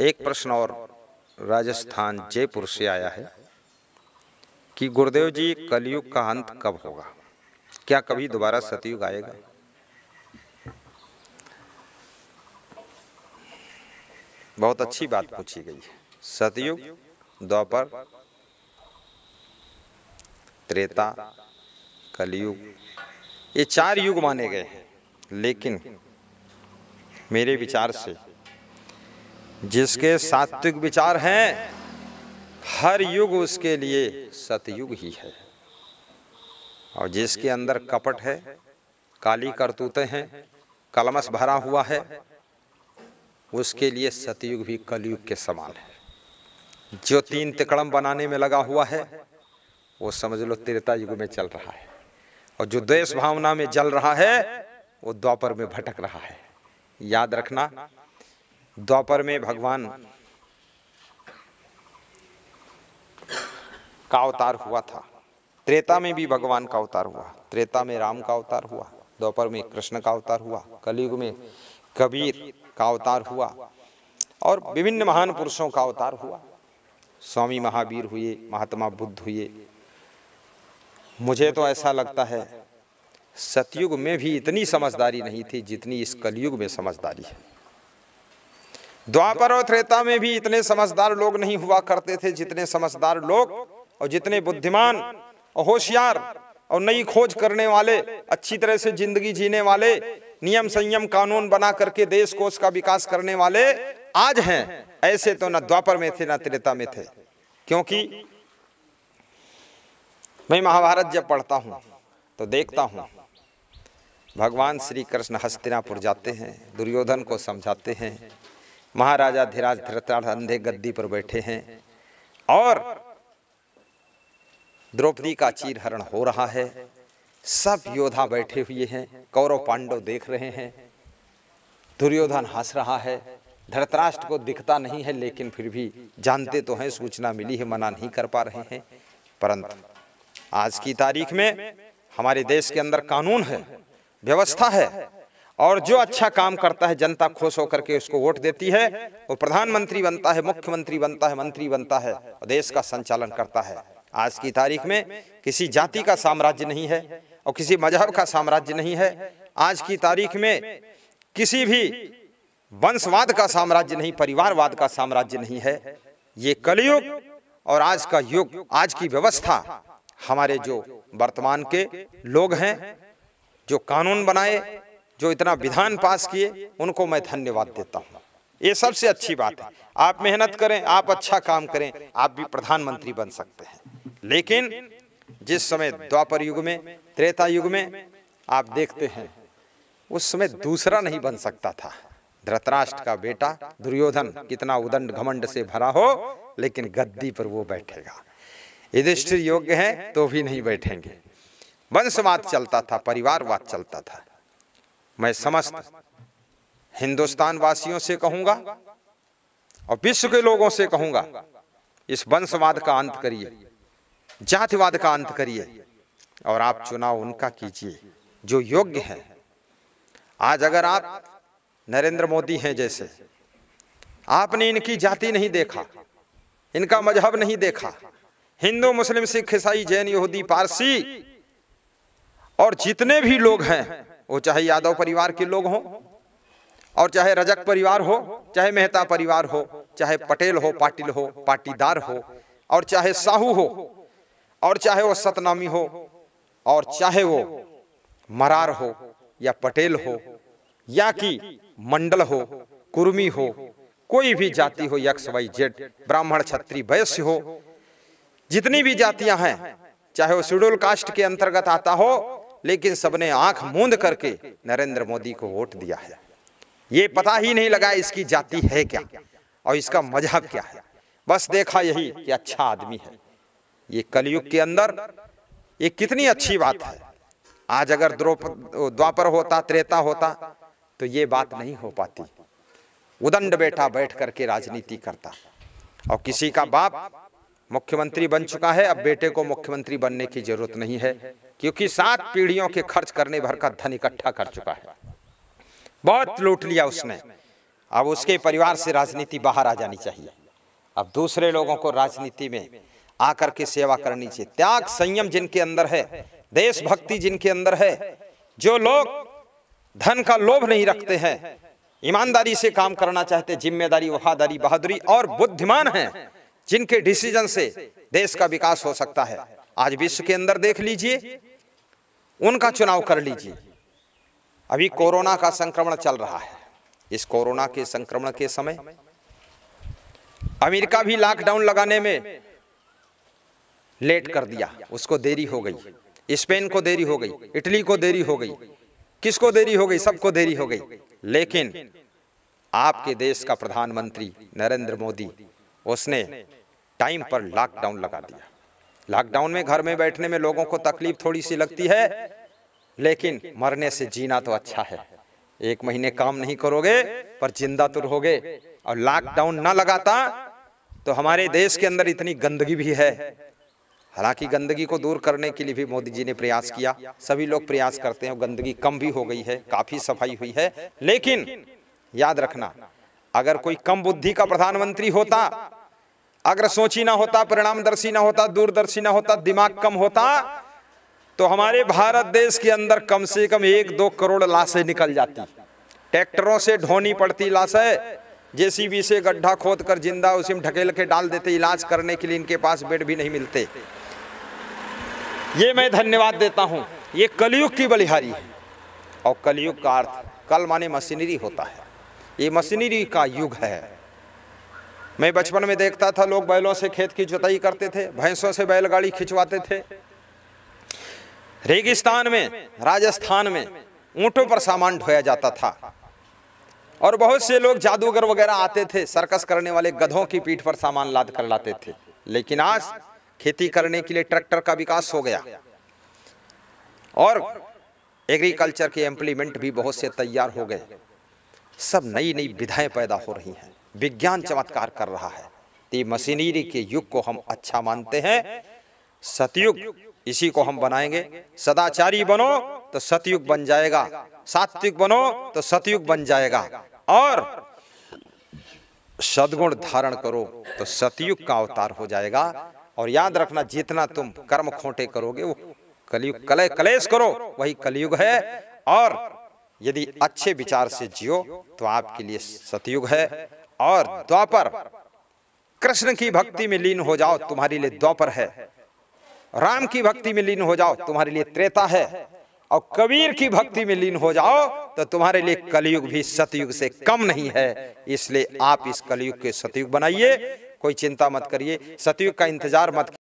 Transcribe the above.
एक प्रश्न और राजस्थान जयपुर से आया है कि गुरुदेव जी, कलयुग का अंत कब होगा? क्या कभी दोबारा सतयुग आएगा? बहुत अच्छी बात पूछी गई है। सतयुग, द्वापर, त्रेता, कलयुग, ये 4 युग माने गए हैं। लेकिन मेरे विचार से जिसके सात्विक विचार हैं, हर युग उसके लिए सतयुग ही है। और जिसके अंदर कपट है, काली करतूतें हैं, कलमश भरा हुआ है, उसके लिए सतयुग भी कलयुग के समान है। जो 3 तिकड़म बनाने में लगा हुआ है, वो समझ लो त्रेता युग में चल रहा है। और जो द्वेष भावना में जल रहा है, वो द्वापर में भटक रहा है। याद रखना, द्वापर में भगवान का अवतार हुआ था, त्रेता में भी भगवान का अवतार हुआ। त्रेता में राम का अवतार हुआ, द्वापर में कृष्ण का अवतार हुआ, कलयुग में कबीर का अवतार हुआ और विभिन्न महान पुरुषों का अवतार हुआ। स्वामी महावीर हुए, महात्मा बुद्ध हुए। मुझे तो ऐसा लगता है सतयुग में भी इतनी समझदारी नहीं थी जितनी इस कलयुग में समझदारी है। द्वापर और त्रेता में भी इतने समझदार लोग नहीं हुआ करते थे जितने समझदार लोग और जितने बुद्धिमान और होशियार और नई खोज करने वाले, अच्छी तरह से जिंदगी जीने वाले, नियम संयम कानून बना करके देश को उसका विकास करने वाले आज हैं। ऐसे तो न द्वापर में थे न त्रेता में थे। क्योंकि मैं महाभारत जब पढ़ता हूं तो देखता हूं भगवान श्री कृष्ण हस्तिनापुर जाते हैं, दुर्योधन को समझाते हैं, महाराजा धीराज धृतराष्ट्र अंधे गद्दी पर बैठे हैं और द्रौपदी का चीरहरण हो रहा है। सब योद्धा बैठे हुए हैं, कौरव पांडव देख रहे हैं, दुर्योधन हंस रहा है, धृतराष्ट्र को दिखता नहीं है, लेकिन फिर भी जानते तो हैं, सूचना मिली है, मना नहीं कर पा रहे हैं। परंतु आज की तारीख में हमारे देश के अंदर कानून है, व्यवस्था है, और जो अच्छा काम करता है जनता खुश होकर के उसको वोट देती है। वो प्रधानमंत्री बनता है, मुख्यमंत्री बनता है, मंत्री बनता है और देश का संचालन करता है। आज की तारीख में किसी जाति का साम्राज्य नहीं है और किसी मजहब का साम्राज्य नहीं है। आज की तारीख में किसी भी वंशवाद का साम्राज्य नहीं, परिवारवाद का साम्राज्य नहीं है। ये कलयुग और आज का युग, आज की व्यवस्था, हमारे जो वर्तमान के लोग हैं, जो कानून बनाए, जो इतना विधान पास किए, उनको मैं धन्यवाद देता हूं। ये सबसे अच्छी बात है। आप मेहनत करें, आप अच्छा काम करें, आप भी प्रधानमंत्री बन सकते हैं। लेकिन जिस समय द्वापर युग में, त्रेता युग में आप देखते हैं, उस समय दूसरा नहीं बन सकता था। धृतराष्ट्र का बेटा दुर्योधन कितना उदंड घमंड से भरा हो, लेकिन गद्दी पर वो बैठेगा। युधिष्ठिर योग्य हैं तो भी नहीं बैठेंगे। वंशवाद चलता था, परिवारवाद चलता था। मैं समस्त हिंदुस्तान वासियों से कहूंगा और विश्व के लोगों से कहूंगा, इस वंशवाद का अंत करिए, जातिवाद का अंत करिए और आप चुनाव उनका कीजिए जो योग्य है। आज अगर आप नरेंद्र मोदी हैं जैसे, आपने इनकी जाति नहीं देखा, इनका मजहब नहीं देखा, हिंदू मुस्लिम सिख ईसाई जैन यहूदी पारसी और जितने भी लोग हैं, वो चाहे यादव परिवार के लोग हों और चाहे रजक परिवार हो, चाहे मेहता परिवार हो, चाहे पटेल हो, पाटिल हो, पाटीदार हो, और चाहे साहू हो, और चाहे वो सतनामी हो, और चाहे वो मरार हो या पटेल हो या कि मंडल हो, कुर्मी हो, कोई भी जाति हो, एक्स वाई जेड, ब्राह्मण क्षत्रिय वैश्य हो, जितनी भी जातियां हैं, चाहे वो शेड्यूल कास्ट के अंतर्गत आता हो, लेकिन सबने आंख मूंद करके नरेंद्र मोदी को वोट दिया है। ये पता ही नहीं लगा इसकी जाति है क्या और इसका मजहब क्या है, बस देखा यही कि अच्छा आदमी है। ये कलयुग के अंदर ये कितनी अच्छी बात है। आज अगर द्वापर होता, त्रेता होता, तो ये बात नहीं हो पाती। उदंड बेटा बैठ करके राजनीति करता और किसी का बाप मुख्यमंत्री बन चुका है, अब बेटे को मुख्यमंत्री बनने की जरूरत नहीं है, क्योंकि 7 पीढ़ियों के खर्च करने भर का धन इकट्ठा कर चुका है। बहुत लूट लिया उसने। अब उसके परिवार से राजनीति बाहर आ जानी चाहिए। अब दूसरे लोगों को राजनीति में आकर के सेवा करनी चाहिए। त्याग संयम जिनके अंदर है, देशभक्ति जिनके अंदर है, जो लोग धन का लोभ नहीं रखते हैं, ईमानदारी से काम करना चाहते, जिम्मेदारी, वफादारी, बहादुरी और बुद्धिमान हैं, जिनके डिसीजन से देश का विकास हो सकता है। आज विश्व के अंदर देख लीजिए, उनका चुनाव कर लीजिए। अभी कोरोना का संक्रमण चल रहा है। इस कोरोना के संक्रमण के समय अमेरिका भी लॉकडाउन लगाने में लेट कर दिया, उसको देरी हो गई। स्पेन को देरी हो गई, इटली को देरी हो गई, किसको देरी हो गई? सबको देरी हो गई। लेकिन आपके देश का प्रधानमंत्री नरेंद्र मोदी, उसने टाइम पर लॉकडाउन लगा दिया। लॉकडाउन में घर में बैठने में लोगों को तकलीफ थोड़ी सी लगती है, लेकिन मरने से जीना तो अच्छा है। 1 महीने काम नहीं करोगे पर जिंदा तो रहोगे। और लॉकडाउन ना लगाता तो हमारे देश के अंदर इतनी गंदगी भी है। हालांकि गंदगी को दूर करने के लिए भी मोदी जी ने प्रयास किया, सभी लोग प्रयास करते हैं, गंदगी कम भी हो गई है, काफी सफाई हुई है। लेकिन याद रखना, अगर कोई कम बुद्धि का प्रधानमंत्री होता, अगर सोची ना होता, परिणामदर्शी ना होता, दूरदर्शी ना होता, दिमाग कम होता, तो हमारे भारत देश के अंदर कम से कम 1-2 करोड़ लाशें निकल जाती। ट्रैक्टरों से ढोनी पड़ती लाशें, जेसीबी से गड्ढा खोद कर जिंदा उसी में ढकेल के डाल देते। इलाज करने के लिए इनके पास बेड भी नहीं मिलते। ये मैं धन्यवाद देता हूं। ये कलयुग की बलिहारी है। और कलयुग का अर्थ, कल माने मशीनरी होता है। ये मशीनरी का युग है। मैं बचपन में देखता था, लोग बैलों से खेत की जुताई करते थे, भैंसों से बैलगाड़ी खिंचवाते थे। रेगिस्तान में, राजस्थान में ऊंटों पर सामान ढोया जाता था। और बहुत से लोग जादूगर वगैरह आते थे, सर्कस करने वाले गधों की पीठ पर सामान लाद कर लाते थे। लेकिन आज खेती करने के लिए ट्रैक्टर का विकास हो गया और एग्रीकल्चर के इम्प्लीमेंट भी बहुत से तैयार हो गए। सब नई नई विधाएं पैदा हो रही हैं, विज्ञान चमत्कार कर रहा है। तो मशीनरी के युग को हम अच्छा मानते हैं। सतयुग, इसी को हम बनाएंगे। सदाचारी बनो तो सतयुग बन जाएगा, सात्विक बनो तो सतयुग बन जाएगा, और सद्गुण धारण करो तो सतयुग का अवतार हो जाएगा। और याद रखना, जितना तुम कर्म खोटे करोगे वो कलयुग, कलेश करो वही कलयुग है। और यदि अच्छे विचार से जियो तो आपके लिए सतयुग है। और द्वापर, कृष्ण की भक्ति में लीन हो जाओ, तुम्हारे लिए द्वापर है। राम की भक्ति में लीन हो जाओ, तुम्हारे लिए त्रेता है। और कबीर की भक्ति में लीन हो जाओ तो तुम्हारे लिए कलयुग भी सतयुग से कम नहीं है। इसलिए आप इस कलयुग के सतयुग बनाइए, कोई चिंता मत करिए, सतयुग का इंतजार मत